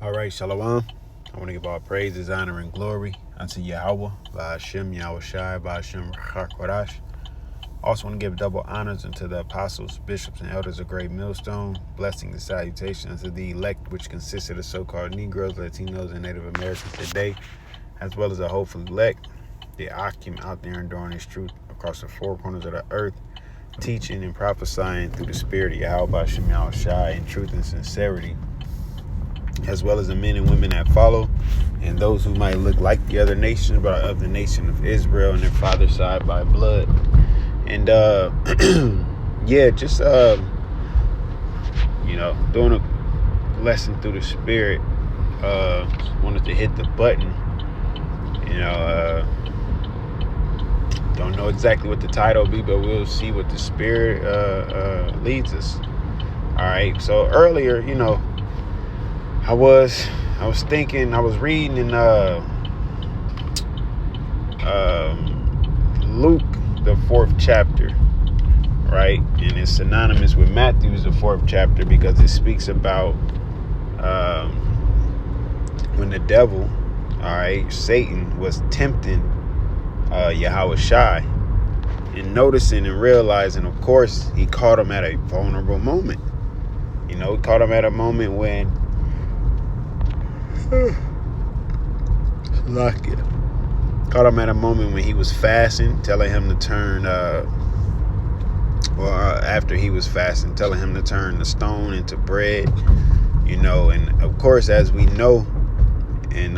All right, Shalom. I want to give all praises, honor, and glory unto Yahweh, by Hashem, Yahweh Shai, by Hashem, Chakwarash. Also want to give double honors unto the apostles, bishops, and elders of Great Millstone. Blessings and salutations to the elect, which consists of the so-called Negroes, Latinos, and Native Americans today, as well as the hopeful elect, the Akim out there enduring his truth across the four corners of the earth, teaching and prophesying through the spirit of Yahweh, by Hashem, Yahweh Shai, in truth and sincerity, as well as the men and women that follow, and those who might look like the other nations, but of the nation of Israel and their father's side by blood. And yeah, just doing a lesson through the spirit. Wanted to hit the button. Don't know exactly what the title will be, but we'll see what the spirit leads us. All right. So earlier, I was thinking, I was reading in Luke, the 4th chapter, right? And it's synonymous with Matthew's, the 4th chapter, because it speaks about when the devil, all right, Satan, was tempting Yahweh Shai, and noticing and realizing, of course, he caught him at a vulnerable moment. He caught him at a moment when caught him at a moment when he was fasting, telling him to turn after he was fasting, telling him to turn the stone into bread, and of course, as we know and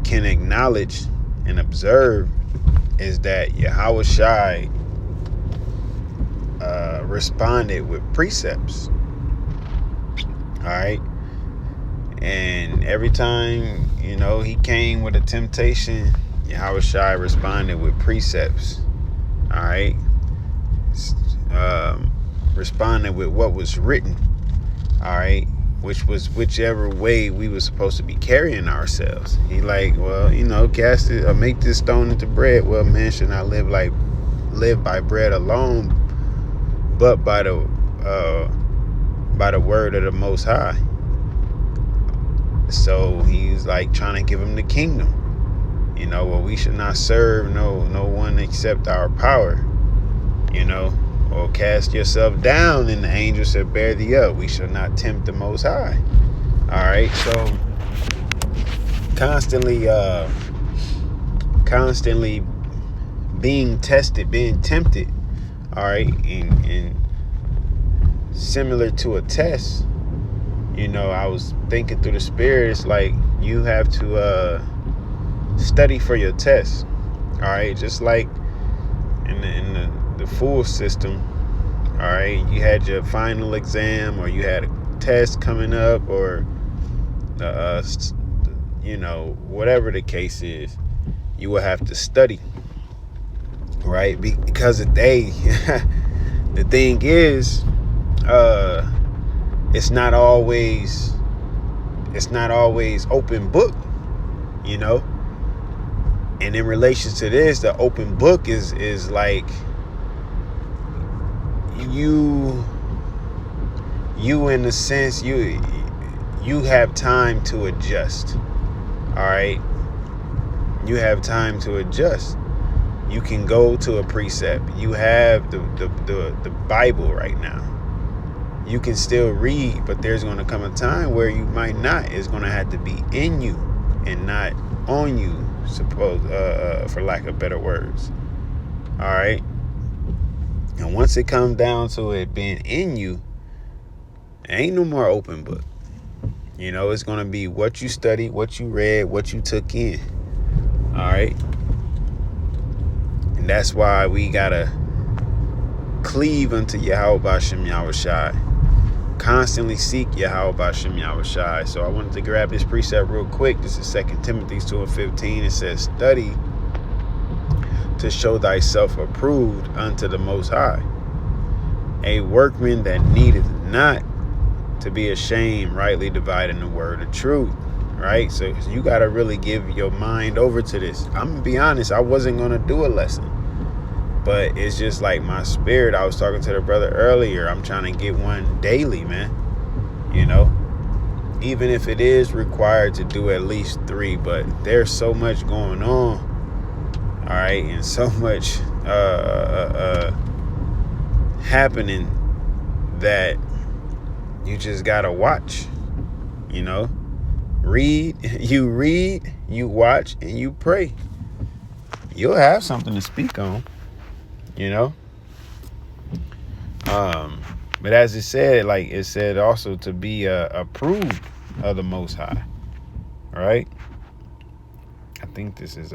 can acknowledge and observe, is that Yahweh Shai responded with precepts. All right. And every time, he came with a temptation, Yahweh Shai responded with precepts. All right. Responded with what was written. All right. Which was whichever way we were supposed to be carrying ourselves. He cast it or make this stone into bread. Well, man should not live by bread alone, but by the word of the Most High. So he's trying to give him the kingdom. We should not serve no one except our power. Or cast yourself down, and the angels shall bear thee up. We shall not tempt the Most High. All right. So constantly being tested, being tempted. All right. And similar to a test. I was thinking through the spirit, it's like you have to study for your test. All right, just like in the full system. All right, you had your final exam, or you had a test coming up, or whatever the case is, you will have to study. Right, because the thing is, it's not always open book, and in relation to this, the open book is like you in the sense you have time to adjust. All right, you have time to adjust. You can go to a precept. You have the Bible right now. You can still read, but there's going to come a time where you might not. It's going to have to be in you and not on you, for lack of better words. All right. And once it comes down to it being in you, ain't no more open book. It's going to be what you studied, what you read, what you took in. All right. And that's why we got to cleave unto Yahweh Bashem Yahweh Shai. Constantly seek Yahweh Bashem Yahweh Shai. So I wanted to grab this precept real quick. This is 2 Timothy 2:15. It says, study to show thyself approved unto the Most High, a workman that needeth not to be ashamed, rightly dividing the word of truth. Right? So you got to really give your mind over to this. I'm going to be honest, I wasn't going to do a lesson. But it's just like my spirit. I was talking to the brother earlier. I'm trying to get one daily, man. even if it is required to do at least 3. But there's so much going on, all right, and so much happening that you just gotta watch. Read, you watch, and you pray. You'll have something to speak on. But as it said also to be approved of the Most High, right? I think this is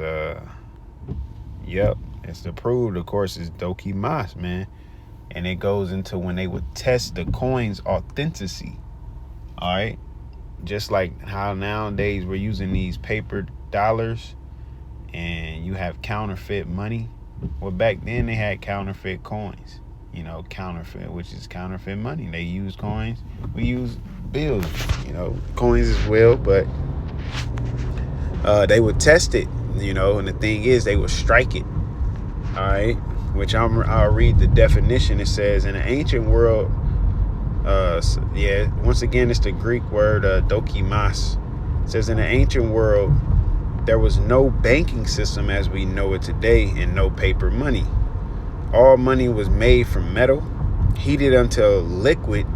it's approved. Of course, it's Dokimas, man, and it goes into when they would test the coin's authenticity. All right, just like how nowadays we're using these paper dollars, and you have counterfeit money. Well, back then they had counterfeit coins. Counterfeit, which is counterfeit money. They use coins. We use bills, coins as well. But they would test it, and the thing is, they would strike it. All right, which I'll read the definition. It says, in the ancient world, once again, it's the Greek word dokimas. It says, in the ancient world, there was no banking system as we know it today, and no paper money. All money was made from metal, heated until liquid,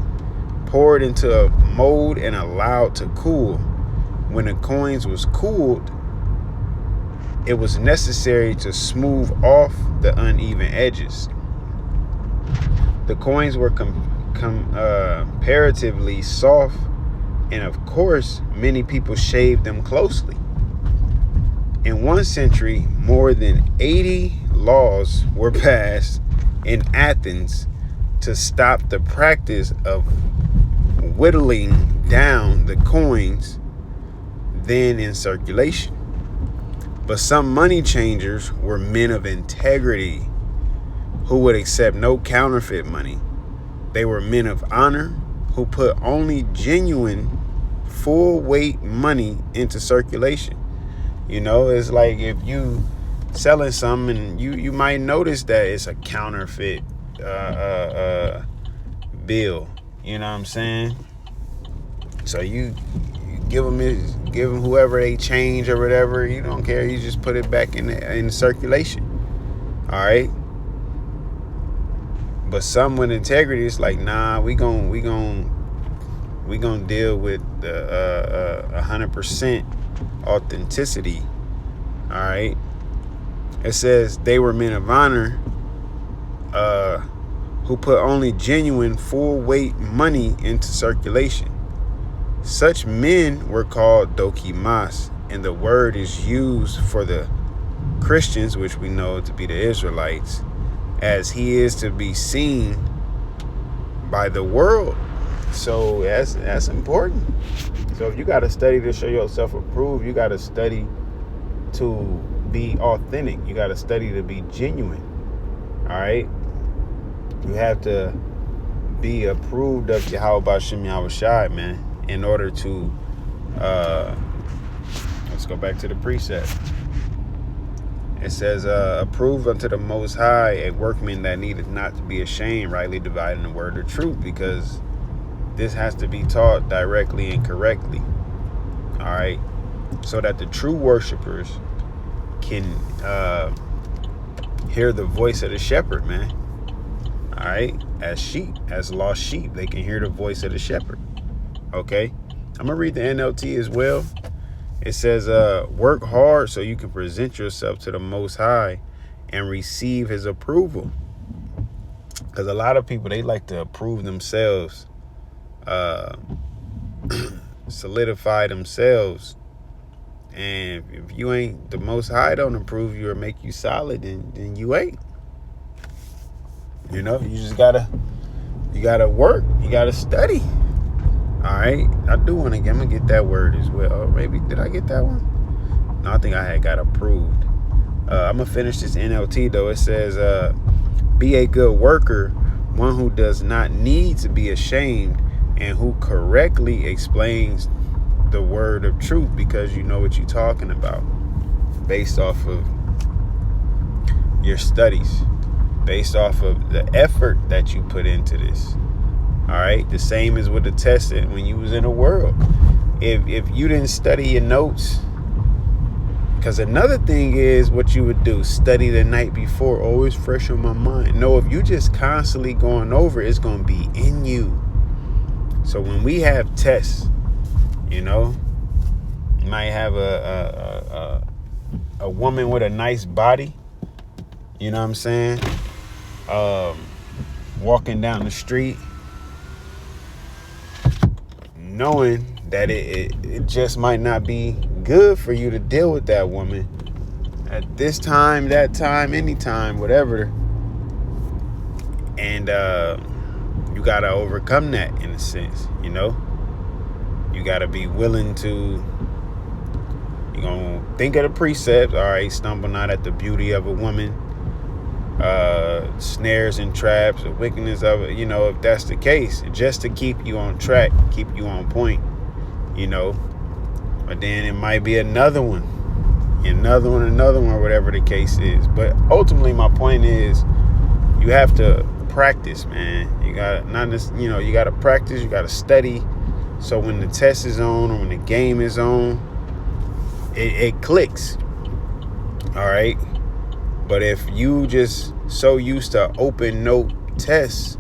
poured into a mold, and allowed to cool. When the coins was cooled, it was necessary to smooth off the uneven edges. The coins were comparatively soft, and of course, many people shaved them closely. In one century, more than 80 laws were passed in Athens to stop the practice of whittling down the coins then in circulation. But some money changers were men of integrity who would accept no counterfeit money. They were men of honor who put only genuine full weight money into circulation. It's like if you selling something and you might notice that it's a counterfeit bill. You know what I'm saying? So you give them whoever they change or whatever. You don't care. You just put it back in circulation. All right. But some with integrity, it's like, nah, we gon' deal with the 100% authenticity. All right. It says they were men of honor who put only genuine full weight money into circulation. Such men were called dokimas, and the word is used for the Christians, which we know to be the Israelites, as he is to be seen by the world. So that's important. So if you got to study to show yourself approved, you got to study to be authentic. You got to study to be genuine. All right. You have to be approved of Yahweh Ba'Shem Yahushai, man, in order to, let's go back to the precept. It says, approved unto the Most High, a workman that needeth not to be ashamed, rightly dividing the word of truth, because this has to be taught directly and correctly. All right. So that the true worshipers can hear the voice of the shepherd, man. All right. As sheep, as lost sheep, they can hear the voice of the shepherd. Okay. I'm going to read the NLT as well. It says, work hard so you can present yourself to the Most High and receive his approval. Because a lot of people, they like to approve themselves, solidify themselves. And if you ain't, the Most High don't approve you or make you solid, then you ain't. You just gotta work. You gotta study. All right. I'm gonna get that word as well. Or maybe, did I get that one? No, I think I had got approved. I'm gonna finish this NLT though. It says, be a good worker, one who does not need to be ashamed and who correctly explains the word of truth, because you know what you're talking about based off of your studies, based off of the effort that you put into this. All right. The same as with the testing when you was in the world. if you didn't study your notes, because another thing is what you would do, study the night before, always fresh on my mind. No, if you just constantly going over, it's going to be in you. So when we have tests, you know, you might have a woman with a nice body, you know what I'm saying, walking down the street, knowing that it just might not be good for you to deal with that woman at this time, that time, anytime, whatever. And you got to overcome that in a sense, you know. You got to be willing to, you're going to think of the precepts. All right, stumble not at the beauty of a woman, snares and traps, the wickedness of it, you know, if that's the case, just to keep you on track, keep you on point, you know. But then it might be another one, whatever the case is. But ultimately, my point is, you have to practice, man. You got not just, you know, you got to practice, you got to study. So when the test is on or when the game is on, it clicks. All right. But if you just so used to open note tests,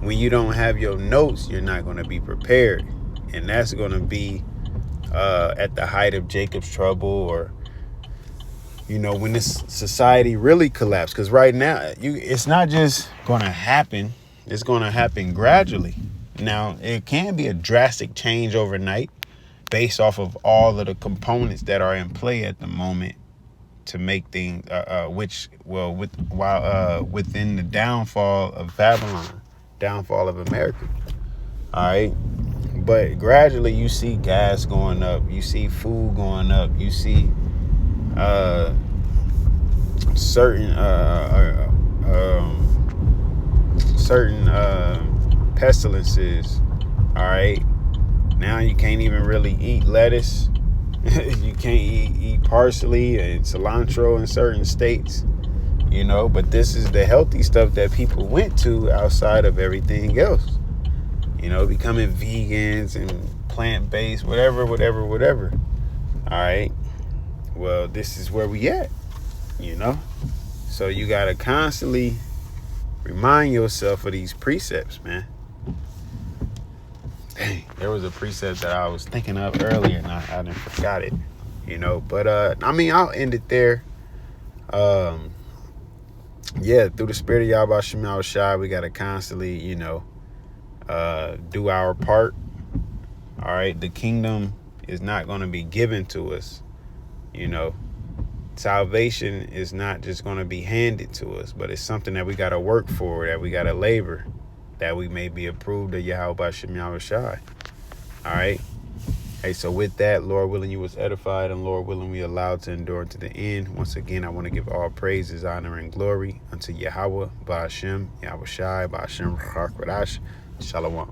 when you don't have your notes, you're not going to be prepared. And that's going to be at the height of Jacob's trouble, or, you know, when this society really collapsed. Because right now, it's not just going to happen. It's going to happen gradually. Now, it can be a drastic change overnight based off of all of the components that are in play at the moment to make things, within the downfall of Babylon, downfall of America. All right. But gradually you see gas going up, you see food going up, you see certain pestilences. All right. Now you can't even really eat lettuce. You can't eat parsley and cilantro in certain states, you know. But this is the healthy stuff that people went to outside of everything else. You know, becoming vegans and plant-based, whatever. All right. Well, this is where we at, you know. So you got to constantly remind yourself of these precepts, man. Dang, there was a precept that I was thinking of earlier and I didn't forgot it, you know. But, I mean, I'll end it there. Yeah, through the spirit of Yahweh Shem Yahushai, we got to constantly, you know, do our part. All right. The kingdom is not going to be given to us. You know, salvation is not just going to be handed to us, but it's something that we got to work for, that we got to labor, that we may be approved of Yahweh Shem Yahushai. All right. Hey, so with that, Lord willing, you was edified, and Lord willing, we allowed to endure to the end. Once again, I want to give all praises, honor, and glory unto Yahweh, Ba'ashem, Yahushai, Ba'ashem, Chak Kodash. Shalom.